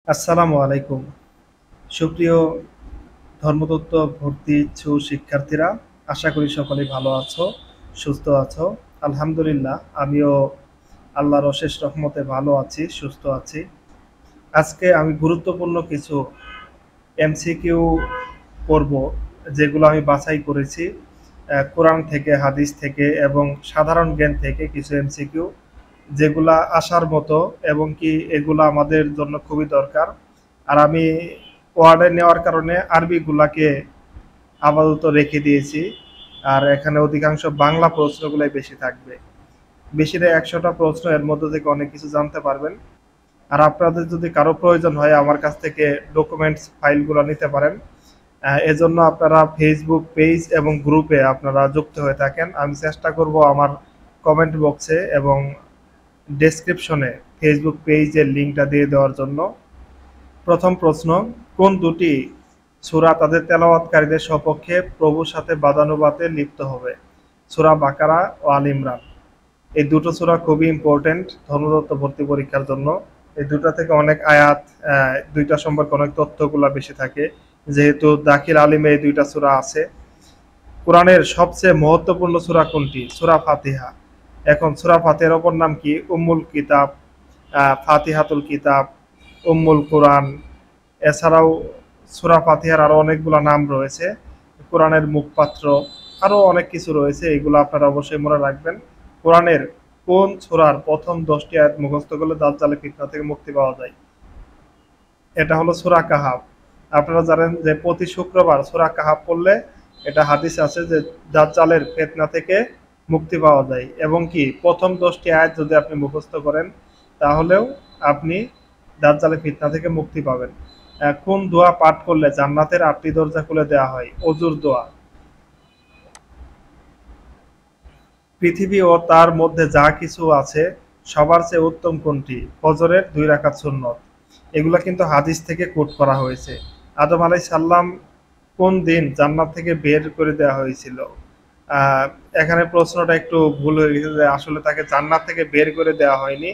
আসসালামু আলাইকুম। সুপ্রিয় ধর্মতত্ত্ব ভর্তি ইচ্ছুক শিক্ষার্থীরা, আশা করি সকলেই ভালো আছো, সুস্থ আছো। আলহামদুলিল্লাহ, আমিও আল্লাহর অশেষ রহমতে ভালো আছি, সুস্থ আছি। আজকে আমি গুরুত্বপূর্ণ কিছু এমসিকিউ করব, যেগুলো আমি বাছাই করেছি কোরআন থেকে, হাদিস থেকে এবং সাধারণ জ্ঞান থেকে কিছু এমসিকিউ, যেগুলা আসার মতো এবং কি এগুলা আমাদের জন্য খুবই দরকার। আর আমি ওয়ার্ডে নেওয়ার কারণে আরবিগুলাকে আপাতত রেখে দিয়েছি। আর এখানে অধিকাংশ বাংলা প্রশ্নগুলাই বেশি থাকবে। বেশিরে ১০০টা প্রশ্ন, এর মধ্যে থেকে অনেক কিছু জানতে পারবেন। আর আপনাদের যদি কারো প্রয়োজন হয় আমার কাছ থেকে ডকুমেন্টস ফাইলগুলো নিতে পারেন। এজন্য আপনারা ফেসবুক পেজ এবং গ্রুপে আপনারা যুক্ত হয়ে থাকেন। আমি চেষ্টা করব আমার কমেন্ট বক্সে এবং ডেসক্রিপশনে ফেসবুক পেজের লিঙ্কটা দিয়ে দেওয়ার জন্য। প্রথম প্রশ্ন, কোন দুটি সূরা তাদের তেলাওয়াতকারীদের সপক্ষে প্রভুর সাথে বাদানুবাদে লিপ্ত হবে? সূরা বাকারা ও আল ইমরান। এই দুটো সূরা খুবই ইম্পর্টেন্ট ধর্মতত্ত্ব ভর্তি পরীক্ষার জন্য। এই দুটো থেকে অনেক আয়াত, দুইটা সম্পর্কে অনেক তথ্যগুলা বেশি থাকে, যেহেতু দাখিল আলিমে এই দুইটা সূরা আছে। কোরআনের সবচেয়ে মহত্বপূর্ণ সূরা কোনটি? সূরা ফাতিহা। এখন সূরা ফাতিহার অপর নাম কি? উম্মুল কিতাব, ফাতিহাতুল কিতাব, উম্মুল কোরআন। এছাড়াও সূরা ফাতিহার আরো অনেকগুলো নাম রয়েছে, কোরআনের মুখপাত্র, আরো অনেক কিছু রয়েছে। এগুলো আপনারা অবশ্যই মনে রাখবেন। কোরআনের কোন সূরার প্রথম 10টি আয়াত মুখস্থ করলে দাজ্জালের ফিতনা থেকে মুক্তি পাওয়া যায়? এটা হলো সূরা কাহাফ। আপনারা জানেন যে প্রতি শুক্রবার সূরা কাহাফ পড়লে, এটা হাদিস আছে যে দাজ্জালের ফিতনা থেকে মুক্তি পাওয়া যায়। এবং কি প্রথম 10টি আয়াত যদি আপনি মুখস্থ করেন, তাহলেও আপনি দাজ্জালের ফিতনা থেকে মুক্তি পাবেন। কোন দোয়া পাঠ করলে জান্নাতের 8টি দরজা খুলে দেওয়া হয়? অজুর দোয়া। পৃথিবী ও তার মধ্যে যা কিছু আছে সবার চেয়ে উত্তম কোনটি? ফজরের 2 রাকাত সুন্নত। এগুলা কিন্তু হাদিস থেকে কোট করা হয়েছে। আদম আলাইহিস সালাম কোন দিন জান্নাত থেকে বের করে দেওয়া হয়েছিল? আহ, এখানে প্রশ্নটা একটু ভুল হয়ে গেছে, যে আসলে তাকে জান্নাত থেকে বের করে দেওয়া হয়নি।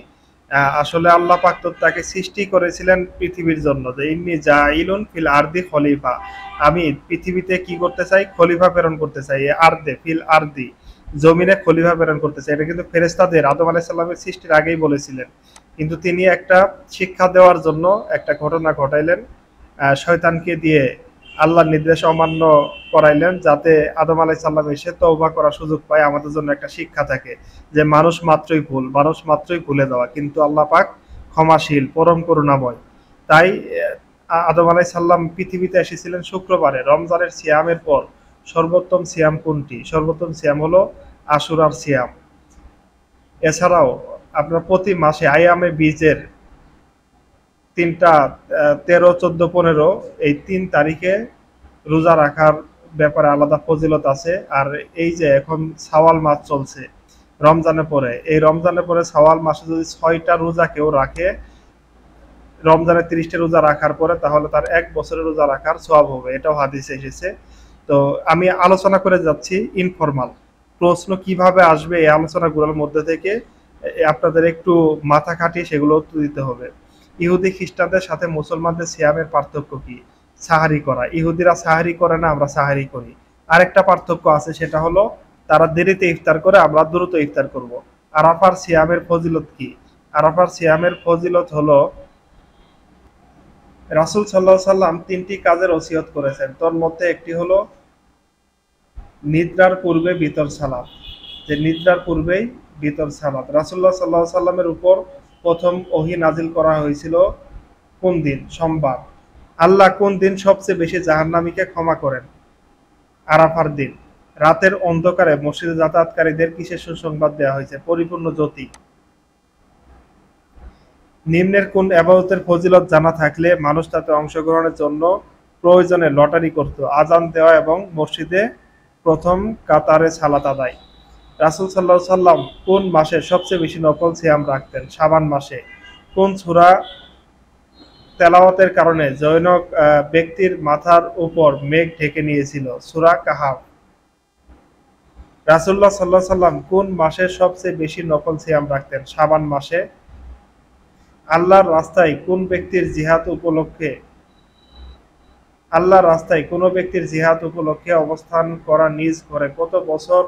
আসলে আল্লাহ পাক তো তাকে সৃষ্টি করেছিলেন পৃথিবীর জন্য, যে ইন্নী জাইলুন ফিল আরদি খলিফা। আমি পৃথিবীতে কি করতে চাই? খলিফা প্রেরণ করতে চাই। আরদে ফিল আরদি, জমিনে খলিফা প্রেরণ করতে চাই। এটা কিন্তু ফেরেশতাদের আদম আলাইহিস সালামের সৃষ্টির আগেই বলেছিলেন। কিন্তু তিনি একটা শিক্ষা দেওয়ার জন্য একটা ঘটনা ঘটাইলেন, শয়তানকে দিয়ে আল্লাহর নির্দেশ অমান্য করাইলেন, যাতে আদম আলাইহিস সালাম এসে তওবা করার সুযোগ পায়, আমাদের জন্য একটা শিক্ষা থাকে যে মানুষ মাত্রই ভুল, মানুষ মাত্রই ভুলে যাওয়া, কিন্তু আল্লাহ পাক ক্ষমাশীল, পরম করুণাময়। তাই আদম আলাইহিস সালাম পৃথিবীতে এসেছিলেন শুক্রবারে, রমজানের সিয়ামের পর। সর্বোত্তম সিয়াম কোনটি? সর্বোত্তম সিয়াম হলো আশুরার সিয়াম। এছাড়াও আপনার প্রতি মাসে আইয়ামে বীজের তিনটা, 13, 14, 15, এই 3 তারিখে রোজা রাখার ব্যাপারে আলাদা ফজিলত আছে। আর এই যে এখন শাওয়াল মাস চলছে রমজানের পরে, এই রমজানের পরে শাওয়াল মাসে যদি 6টা রোজা কেউ রাখে, রমজানের 30টা রোজা রাখার পরে, তাহলে তার 1 বছরের রোজা রাখার সওয়াব হবে। এটাও হাদিসে এসেছে। তো আমি আলোচনা করে যাচ্ছি ইনফরমাল। প্রশ্ন কিভাবে আসবে এই আলোচনাগুলোর মধ্যে থেকে আপনাদের একটু মাথা খাটিয়ে সেগুলো উত্তর দিতে হবে। ইহুদি খ্রিস্টানদের সাথে মুসলমানদের সিয়ামের পার্থক্য কি? সাহারি করা। ইহুদিরা সাহারি করে না, আমরা সাহারি করি। আরেকটা পার্থক্য আছে, সেটা হলো তারা দেরিতে ইফতার করে, আমরা দ্রুত ইফতার করব। আরাফার সিয়ামের ফজিলত কি? আরাফার সিয়ামের ফজিলত হলো, রাসূল সাল্লাল্লাহু আলাইহি সাল্লাম 3টি কাজের ওসিয়ত করেছেন। তোর মধ্যে একটি হলো নিদ্রার পূর্বে বিতর সালাত, যে নিদ্রার পূর্বেই বিতর সালাত। রাসূলুল্লাহ সাল্লাল্লাহু আলাইহি সাল্লামের উপর প্রথম ওহী নাজিল করা হয়েছিল কোন দিন? সোমবার। আল্লাহ কোন দিন সবচেয়ে বেশি জাহান্নামীকে ক্ষমা করেন? আরাফার দিন। রাতের অন্ধকারে মসজিদে যাতায়াতকারীদের কিসের সুসংবাদ দেওয়া হয়েছে? পরিপূর্ণ জ্যোতি। নিম্নের কোন ইবাদতের ফজিলত জানা থাকলে মানুষ তাতে অংশগ্রহণের জন্য প্রয়োজনে লটারি করত? আজান দেওয়া এবং মসজিদে প্রথম কাতারে সালাত আদায়। রাসূল সাল্লাল্লাহু আলাইহি সাল্লাম কোন মাসে সবচেয়ে বেশি নফল সিয়াম রাখতেন? শাবান মাসে। কোন সূরা তেলাওয়াতের কারণে জনৈক ব্যক্তির মাথার উপর মেঘ ঢেকে নিয়েছিল? সূরা কাহাফ। রাসূলুল্লাহ সাল্লাল্লাহু আলাইহি সাল্লাম কোন মাসে সবচেয়ে বেশি নফল সিয়াম রাখতেন? শাবান মাসে। আল্লাহর রাস্তায় কোন ব্যক্তির জিহাদ উপলক্ষে আল্লাহর রাস্তায় কোনো ব্যক্তির জিহাদ উপলক্ষে অবস্থান করা নিজ ঘরে কত বছর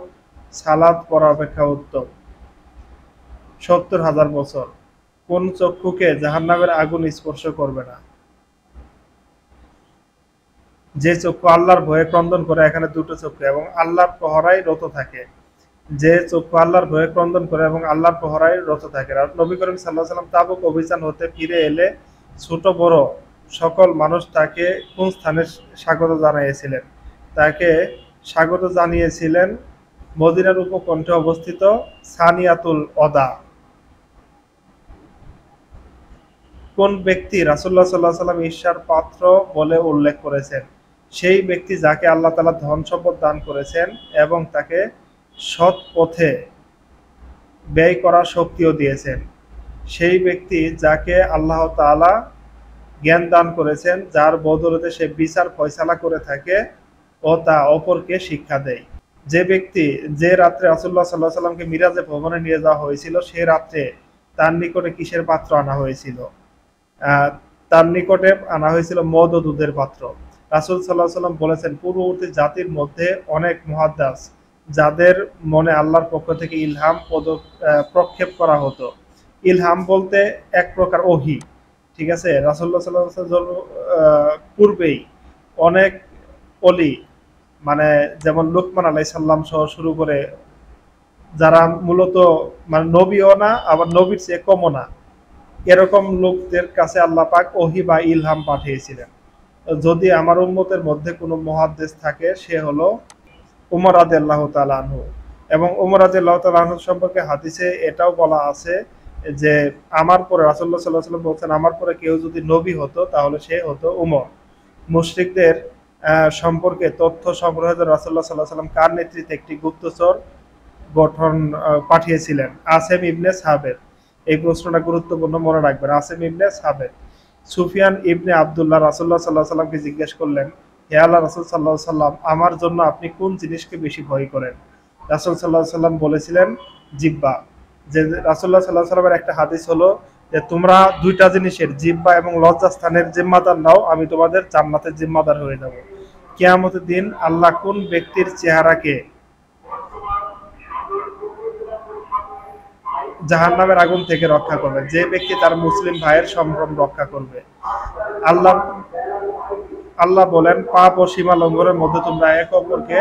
সালাত পড়া অপেক্ষা উত্তম? ৭০,০০০ বছর। কোন চক্ষুকে জাহান্নামের আগুন স্পর্শ করবে না? যে চক্ষু আল্লাহর ভয়ে ক্রন্দন করে, এখানে দুটো চক্ষু, এবং আল্লাহর প্রহরায় রত থাকে। যে চক্ষু আল্লাহর ভয়ে ক্রন্দন করে এবং আল্লাহর প্রহরায় রত থাকে। নবী করিম সাল্লাল্লাহু আলাইহি ওয়াসাল্লাম তাবুক অভিযান হতে ফিরে এলে ছোট বড় সকল মানুষ তাকে কোন স্থানে স্বাগত জানিয়েছিলেন? তাকে স্বাগত জানিয়েছিলেন মদিনার উপকণ্ঠে অবস্থিত সানিয়াতুল ওদা। কোন ব্যক্তি রাসূলুল্লাহ সাল্লাল্লাহু আলাইহি ওয়াসাল্লাম ঈর্ষার পাত্র বলে উল্লেখ করেছেন? সেই ব্যক্তি যাকে আল্লাহ তাআলা ধন সম্পদ দান করেছেন এবং তাকে সৎ পথে ব্যয় করার শক্তিও দিয়েছেন। সেই ব্যক্তি যাকে আল্লাহ তাআলা জ্ঞান দান করেছেন, যার বদৌলতে সে বিচার ফয়সালা করে থাকে ও তা অপরকে শিক্ষা দেয়। যে ব্যক্তি যে রাত্রে রাসূলুল্লাহ সাল্লাল্লাহু আলাইহি ওয়াসাল্লামকে মিরাজে ভ্রমণে নিয়ে যাওয়া হয়েছিল, সেই রাত্রে তার নিকটে কিসের পাত্র আনা হয়েছিল? তার নিকটে আনা হয়েছিল মদ ও দুধের পাত্র। রাসূল সাল্লাল্লাহু আলাইহি ওয়াসাল্লাম বলেছেন, পূর্ববর্তী জাতির মধ্যে অনেক মুহাদ্দিস যাদের মনে আল্লাহর পক্ষ থেকে ইলহাম প্রক্ষেপ করা হতো। ইলহাম বলতে এক প্রকার ওহী, ঠিক আছে? রাসূলুল্লাহ সাল্লাল্লাহু আলাইহি ওয়াসাল্লাম পূর্বেই অনেক অলি, মানে যেমন লুকমান আলাইহিস সালাম সহ শুরু করে যারা মূলত মানে নবীও না, আবার নবীর চেয়ে কমও না, এরকম লোকদের কাছে আল্লাহ পাক ওহী বা ইলহাম পাঠিয়েছিলেন। যদি আমার উম্মতের মধ্যে কোনো মুহাদ্দিস থাকে, সে হলো উমর রাদিয়াল্লাহু তাআলা আনহু। এবং উমর রাদিয়াল্লাহু তাআলা আনহু সম্পর্কে হাদিসে এটাও বলা আছে যে আমার পরে রাসূলুল্লাহ সাল্লাল্লাহু আলাইহি ওয়াসাল্লাম বলছেন, আমার পরে কেউ যদি নবী হতো তাহলে সে হতো উমর। মুশরিকদের সম্পর্কে তথ্য সংগ্রহের জন্য রাসূলুল্লাহ সাল্লাল্লাহু আলাইহি ওয়াসাল্লাম কার নেতৃত্বে একটি গুপ্তচর গঠন পাঠিয়েছিলেন? আসেম ইবনে সাবের। এই প্রশ্নটা গুরুত্বপূর্ণ, মনে রাখবেন। আসেম ইবনে সাবের। সুফিয়ান ইবনে আব্দুল্লাহ রাসূলুল্লাহ সাল্লাল্লাহু আলাইহি ওয়াসাল্লামকে জিজ্ঞেস করলেন, হে আল্লাহ রাসূল সাল্লাল্লাহু আলাইহি ওয়াসাল্লাম, আমার জন্য আপনি কোন জিনিসকে বেশি ভয় করেন? রাসূল সাল্লাল্লাহু আলাইহি ওয়াসাল্লাম বলেছিলেন জিহ্বা। যে রাসূলুল্লাহ সাল্লাল্লাহু আলাইহি ওয়াসাল্লামের একটা হাদিস হলো যে তোমরা দুইটা জিনিসের, জিহ্বা এবং লজ্জাস্থানের জিম্মাদার নাও, আমি তোমাদের জান্নাতের জিম্মাদার হয়ে যাব। কিয়ামতের দিন আল্লাহ কোন ব্যক্তির চেহারাকে জাহান্নামের আগুন থেকে রক্ষা করবে? যে ব্যক্তি তার মুসলিম ভাইয়ের সম্ভ্রম রক্ষা করবে। আল্লাহ আল্লাহ বলেন, পাপ ও সীমা লঙ্ঘনের মধ্যে তোমরা একে অপরকে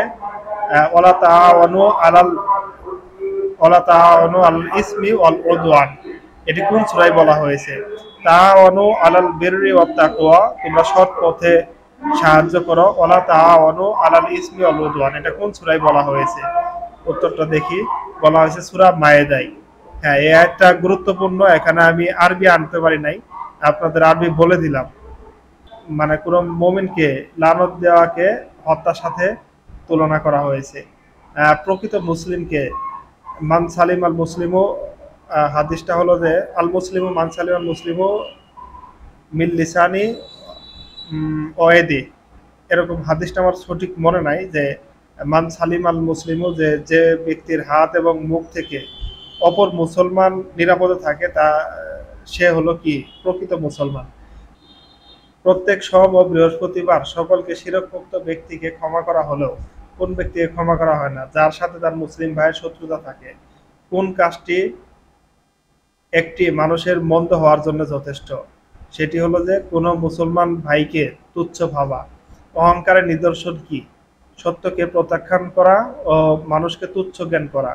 ওয়ালা তাআওয়ানু আলাল ইসমি ওয়াল উদওয়ান। এটি কোন সূরায় বলা হয়েছে? তাআওয়ানু আলাল বিররি ওয়াত তাকওয়া, তোমরা সৎ পথে সাহায্য করো। ওয়ালা তাআওয়ানু আলাল ইসমি ওয়াল উদওয়ান, এটা কোন সূরায় বলা হয়েছে? উত্তরটা দেখি। বলা হয়েছে সূরা মায়েদায়। হ্যাঁ, এই আয়াতটা গুরুত্বপূর্ণ। এখানে আমি আরবি আনতে পারি নাই, আপনাদের আরবি বলে দিলাম। মানে কোন মুমিনকে লানত দেওয়াকে হত্যার সাথে তুলনা করা হয়েছে। প্রকৃত মুসলিমকে মান সালিম আল মুসলিমও, হাদিসটা হলো যে আল মুসলিমু মান সালিম আল মুসলিমু মিল লিসানি ওয়েদি, এরকম হাদিসটা আমার সঠিক মনে নাই। যে মান সালিম আল মুসলিমু, যে যে ব্যক্তির হাত এবং মুখ থেকে অপর মুসলমান নিরাপদে থাকে, তা সে হলো কি প্রকৃত মুসলমান। প্রত্যেক সোম ও বৃহস্পতিবার সকলকে শিরকমুক্ত ব্যক্তিকে ক্ষমা করা হলেও কোন ব্যক্তিকে ক্ষমা করা হয় না? যার সাথে তার মুসলিম ভাইয়ের শত্রুতা থাকে। কোন কাজটি একটি মানুষের মন্দ হওয়ার জন্য যথেষ্ট? সেটি হলো যে কোনো মুসলমান ভাইকে তুচ্ছ ভাবা। অহংকারের নিদর্শন কি? সত্যকে প্রত্যাখ্যান করা ও মানুষকে তুচ্ছ জ্ঞান করা।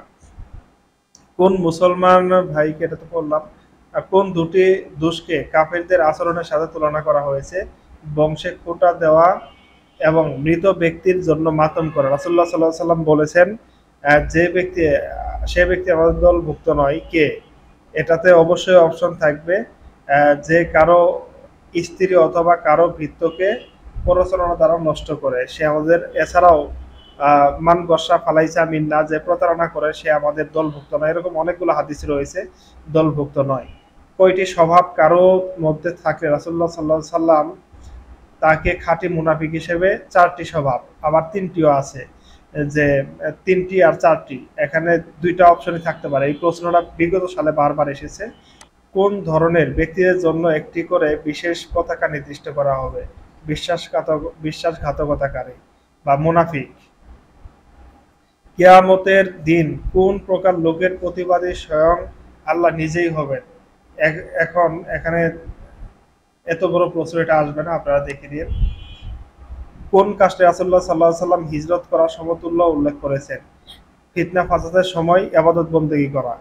কোন মুসলমান ভাইকে, এটা তো বললাম, কোন দুটি দোষকে কাফেরদের আচরণের সাথে তুলনা করা হয়েছে? বংশে খোঁটা দেওয়া এবং মৃত ব্যক্তির জন্য মাতম করা। রাসূলুল্লাহ সাল্লাল্লাহু আলাইহি ওয়াসাল্লাম বলেছেন, যে ব্যক্তি, সে ব্যক্তি আমাদের দলভুক্ত নয়। কে? এটাতে অবশ্যই অপশন থাকবে যে কারো স্ত্রী অথবা কারো ভৃত্যকে প্ররোচনা দ্বারা নষ্ট করে, সে আমাদের। এছাড়াও মান গসা ফালাইসা মিন্না, যে প্রতারণা করে সে আমাদের দলভুক্ত নয়। এরকম অনেকগুলো হাদিস রয়েছে দলভুক্ত নয়। কয়টি স্বভাব কারো মধ্যে থাকলে রাসূলুল্লাহ সাল্লাল্লাহু আলাইহি ওয়াসাল্লাম তাকে খাঁটি মুনাফিক হিসেবে? 4টি স্বভাব, আবার 3টিও আছে। যে 3টি আর 4টি, এখানে 2টা অপশনই থাকতে পারে। এই প্রশ্নটা বিগত সালে বারবার এসেছে। কোন ধরনের ব্যক্তিদের জন্য একটি করে বিশেষ পতাকা নির্দিষ্ট করা হবে? বিশ্বাসঘাতকতাকারী বা মুনাফিক। কিয়ামতের দিন কোন প্রকার লোকের প্রতিবাদী স্বয়ং আল্লাহ নিজেই হবেন? এখন এখানে এত বড় প্রশ্ন এটা আসবে না, আপনারা দেখে নিন। কোন কাজটি রাসূলুল্লাহ সাল্লাল্লাহু আলাইহি সাল্লাম হিজরত করার সমতুল্য উল্লেখ করেছেন? ফিতনা ফাসাদের সময় ইবাদত বন্দেগী করা।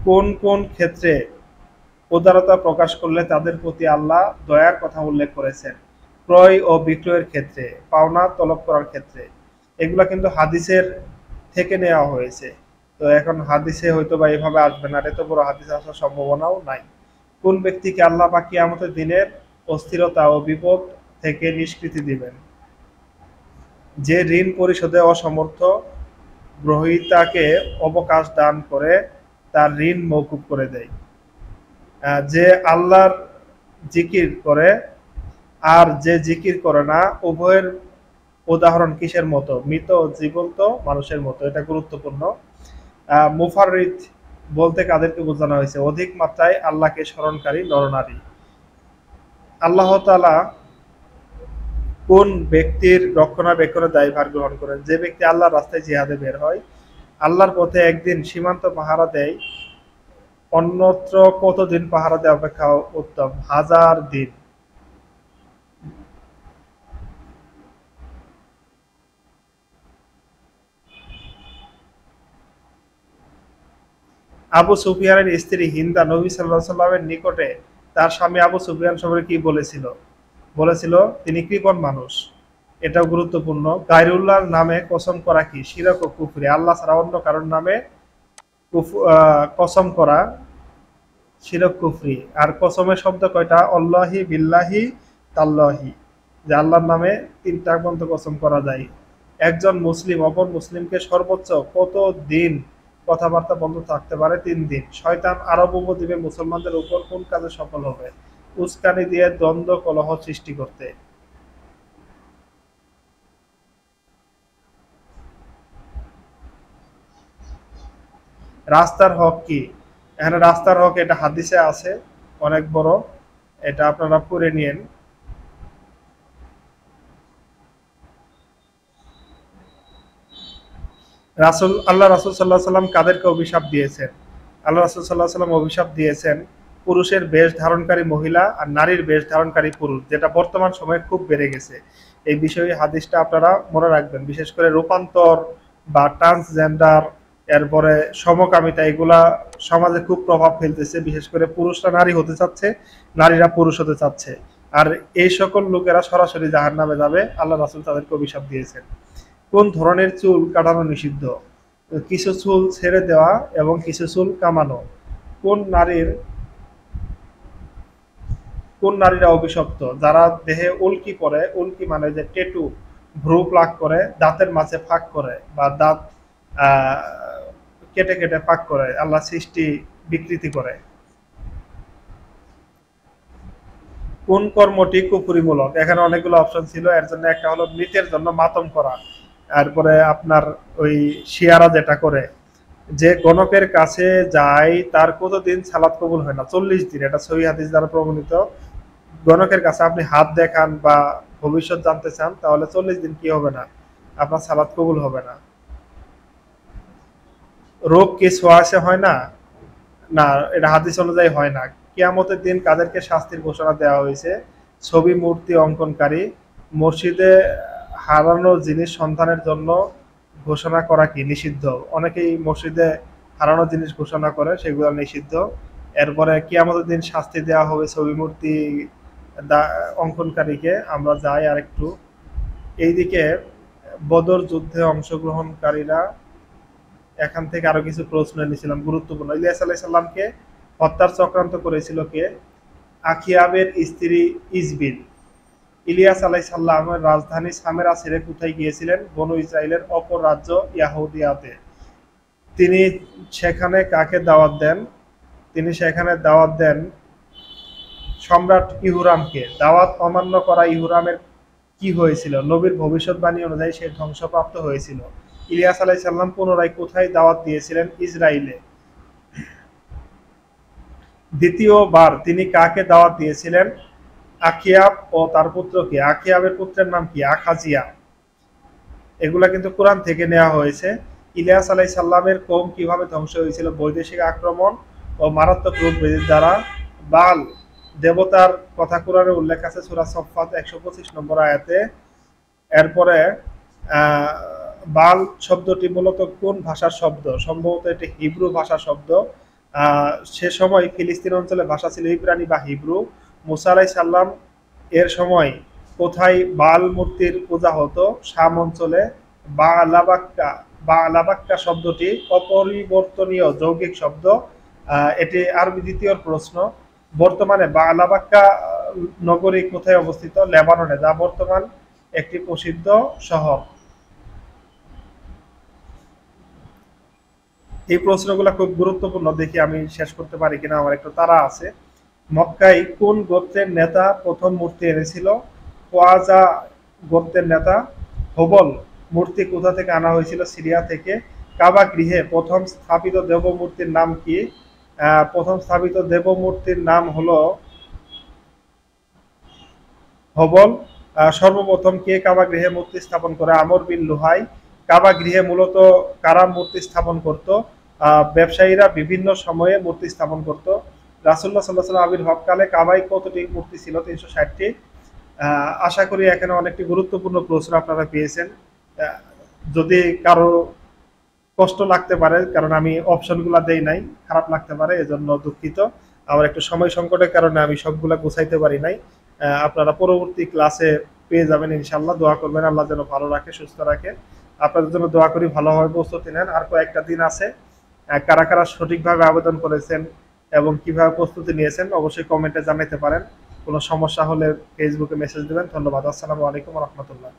কোন কোন ক্ষেত্রে উদারতা প্রকাশ করলে তাদের প্রতি আল্লাহ দয়ার কথা উল্লেখ করেছেন? ক্রয় ও বিক্রয়ের ক্ষেত্রে, পাওনা তলব করার ক্ষেত্রে। এগুলা কিন্তু হাদিসের থেকে নেওয়া হয়েছে। তো এখন হাদিসে হয়তো বা এভাবে আসবে না, আর এত বড় হাদিস আসার সম্ভাবনাও নাই। কোন ব্যক্তিকে আল্লাহ পাক কিয়ামতের দিনের অস্থিরতা ও বিপদ থেকে নিষ্কৃতি দিবেন? যে ঋণ পরিশোধে অসমর্থ, গ্রহীতাকে অবকাশ দান করে তার ঋণ মওকুফ করে দেয়। যে আল্লাহর জিকির করে আর যে জিকির করে না, উভয়ের উদাহরণ কিসের মতো? মৃত ও জীবন্ত মানুষের মতো। এটা গুরুত্বপূর্ণ। মুফাররিদ বলতে কাদেরকে বোঝানো হয়েছে? অধিক মাত্রায় আল্লাহকে স্মরণকারী নরনারী। আল্লাহ তাআলা কোন ব্যক্তির রক্ষণাবেক্ষণের দায়ভার গ্রহণ করেন? যে ব্যক্তি আল্লাহর রাস্তায় জিহাদে বের হয়, আল্লাহর পথে একদিন সীমান্ত পাহারা দেয়, অন্যত্র কতদিন পাহারা দেওয়া অপেক্ষা উত্তম? 1000 দিন। আবু সুফিয়ানের স্ত্রী হিন্দা নবী সাল্লাল্লাহু আলাইহি সাল্লামের নিকটে তার স্বামী আবু সুফিয়ান সম্পর্কে কি বলেছিল? বলেছিল তিনি কৃপণ মানুষ। এটাও গুরুত্বপূর্ণ। গায়রুল্লাহর নামে কসম করা কি? শিরক ও কুফরি। আল্লাহ ছাড়া অন্য কারোর নামে কসম করা শিরক কুফরি। আর কসমের শব্দ কয়টা? অল্লাহি, বিল্লাহি, তাল্লাহি। যে আল্লাহর নামে 3টা পর্যন্ত কসম করা যায়। একজন মুসলিম অপর মুসলিমকে সর্বোচ্চ কত দিন কথাবার্তা বন্ধ থাকতে পারে? 3 দিন। শয়তান আরব উপদ্বীপে মুসলমানদের উপর কোন কাজে সফল হবে? উস্কানি দিয়ে দ্বন্দ্ব কলহ সৃষ্টি করতে। রাস্তার হক কি? এখানে রাস্তার হক এটা হাদিসে আছে, অনেক বড়। এটা আপনারা পড়ে নিয়েন। আল্লাহ রাসূল সাল্লাল্লাহু আলাইহি সাল্লাম কাদেরকে অভিশাপ দিয়েছেন? আল্লাহ রাসূল সাল্লাল্লাহু আলাইহি সাল্লাম অভিশাপ দিয়েছেন পুরুষের বেশ ধারণকারী মহিলা আর নারীর বেশ ধারণকারী পুরুষ, যেটা বর্তমান সময়ে খুব বেড়ে গেছে। এই বিষয়ে হাদিসটা আপনারা মনে রাখবেন। বিশেষ করে রূপান্তর বা ট্রান্সজেন্ডার, এরপরে সমকামিতা, এগুলা সমাজে খুব প্রভাব ফেলতেছে। বিশেষ করে পুরুষরা নারী হতে চাচ্ছে, নারীরা পুরুষ হতে চাচ্ছে। আর এই সকল লোকেরা সরাসরি জাহান্নামে যাবে, আল্লাহ রাসূল তাদেরকে অভিশাপ দিয়েছেন। কোন ধরনের চুল কাটানো নিষিদ্ধ? কিছু চুল ছেড়ে দেওয়া এবং কিছু চুল কামানো। কোন নারীর কোন নারীরা অভিশপ্ত? যারা দেহে উল্কি করে, উল্কি মানে যে টেটু, ভ্রু প্লাক করে, দাঁতের মাঝে ফাঁক করে, বা দাঁত আহ, কেটে কেটে ফাঁক করে, আল্লাহ সৃষ্টি বিকৃতি করে। কোন কর্মটি কুফরিমূলক? এখানে অনেকগুলো অপশন ছিল, এর জন্য একটা হলো মৃতের জন্য মাতম করা। তারপরে আপনার ওই শিয়ারা যেটা করে, যে গণকের কাছে যায় তার কতদিন সালাত কবুল হয় না? 40 দিন। এটা সহিহ হাদিস দ্বারা প্রমাণিত। গণকের কাছে আপনি হাত দেখান বা ভবিষ্যৎ জানতে চান, তাহলে 40 দিন কি হবে না? আপনার সালাত কবুল হবে না। রোগ কি ছোঁয়াশে হয় না? না, এটা হাদিস অনুযায়ী হয় না। কিয়ামতের দিন কাদেরকে শাস্তির ঘোষণা দেওয়া হয়েছে? ছবি মূর্তি অঙ্কনকারী। মসজিদে হারানো জিনিস সন্ধানের জন্য ঘোষণা করা কি? নিষিদ্ধ। অনেকেই মসজিদে হারানো জিনিস ঘোষণা করে, সেগুলো নিষিদ্ধ। এরপরে কিয়ামতের দিন শাস্তি দেওয়া হবে ছবি মূর্তি অঙ্কনকারীকে। আমরা যাই আর একটু এইদিকে। বদর যুদ্ধে অংশগ্রহণকারীরা, এখান থেকে আরো কিছু প্রশ্ন এনেছিলাম গুরুত্বপূর্ণ। ইলিয়াস আলাইহিস সালামকে হত্যার চক্রান্ত করেছিল কে? আখিয়াবের স্ত্রী ইসবিল। ইলিয়াস আলাইহিস সালামের রাজধানী সামেরা ছেড়ে কোথায় গিয়েছিলেন? বনু ইসরাইলের অপর রাজ্য ইয়াহুদিয়াতে। তিনি সেখানে কাকে দাওয়াত দেন? তিনি সেখানে দাওয়াত দেন সম্রাট ইহুরামকে। দাওয়াত অমান্য করা ইহুরামের কি হয়েছিল? নবীর ভবিষ্যৎবাণী অনুযায়ী সে ধ্বংসপ্রাপ্ত হয়েছিল। ইলিয়াস আলাইহিস সালাম পুনরায় কোথায় দাওয়াত দিয়েছিলেন? ইসরাইলে। দ্বিতীয়বার তিনি কাকে দাওয়াত দিয়েছিলেন? আখিয়াব ও তার পুত্রকে। আখিয়াবের পুত্রের নাম কি? আখাজিয়া। এগুলা কিন্তু কোরআন থেকে নেওয়া হয়েছে। ইলিয়াস আলাই সাল্লামের কৌম কিভাবে ধ্বংস হয়েছিল? বৈদেশিক আক্রমণ ও মারাত্মক রোগ ব্যাধির দ্বারা। বাল দেবতার কথা কোরআনে উল্লেখ আছে সূরা সফফাত 125 নম্বর আয়াতে। এরপরে আহ, বাল শব্দটি মূলত কোন ভাষার শব্দ? সম্ভবত এটি হিব্রু ভাষার শব্দ। সে সময় ফিলিস্তিন অঞ্চলে ভাষা ছিল ইব্রানি বা হিব্রু। মুসা আলাই সাল্লাম এর সময় কোথায় বাল মূর্তির পূজা হতো? শাম অঞ্চলে। বা আলাবাক্কা বা আলাবাক্কা শব্দটি অপরিবর্তনীয় যৌগিক শব্দ। এটি আরবি দ্বিতীয় প্রশ্ন। বর্তমানে বা আলাবাক্কা নগরী কোথায় অবস্থিত? লেবাননে, যা বর্তমান একটি প্রসিদ্ধ শহর। এই প্রশ্নগুলো খুব গুরুত্বপূর্ণ, দেখি আমি শেষ করতে পারি কিনা, আমার একটু তাড়া আছে। মক্কায় কোন গোত্রের নেতা প্রথম মূর্তি এনেছিল? কোয়াজা গোত্রের নেতা। হোবল মূর্তি কোথা থেকে আনা হয়েছিল? সিরিয়া থেকে। কাবা গৃহে প্রথম স্থাপিত দেবমূর্তির নাম কি? প্রথম স্থাপিত দেবমূর্তির নাম হলো হবল। সর্বপ্রথম কে কাবা গৃহে মূর্তি স্থাপন করে? আমর বিন লুহাই। কাবা গৃহে মূলত কারা মূর্তি স্থাপন করত? ব্যবসায়ীরা বিভিন্ন সময়ে মূর্তি স্থাপন করত। রাসুল্লাহ সাল্লাহ সাল্লাম আবির্ভাবকালে কাবায় কতটি মূর্তি ছিল? 360টি। আশা করি এখানে অনেকটি গুরুত্বপূর্ণ প্রশ্ন আপনারা পেয়েছেন। যদি কারো কষ্ট লাগতে পারে, কারণ আমি অপশনগুলো দেই নাই, খারাপ লাগতে পারে, এজন্য দুঃখিত। আমার একটু সময় সংকটের কারণে আমি সবগুলা গুছাইতে পারি নাই। আপনারা পরবর্তী ক্লাসে পেয়ে যাবেন ইনশাল্লাহ। দোয়া করবেন আল্লাহ যেন ভালো রাখে, সুস্থ রাখে। আপনাদের জন্য দোয়া করি ভালোভাবে প্রস্তুতি নেন। আর কয়েকটা দিন আছে। কারা কারা সঠিকভাবে আবেদন করেছেন এবং কিভাবে প্রস্তুতি নিয়েছেন অবশ্যই কমেন্টে জানাতে পারেন। কোনো সমস্যা হলে ফেসবুকে মেসেজ দেবেন। ধন্যবাদ। আসসালামু আলাইকুম রহমতুল্লাহ।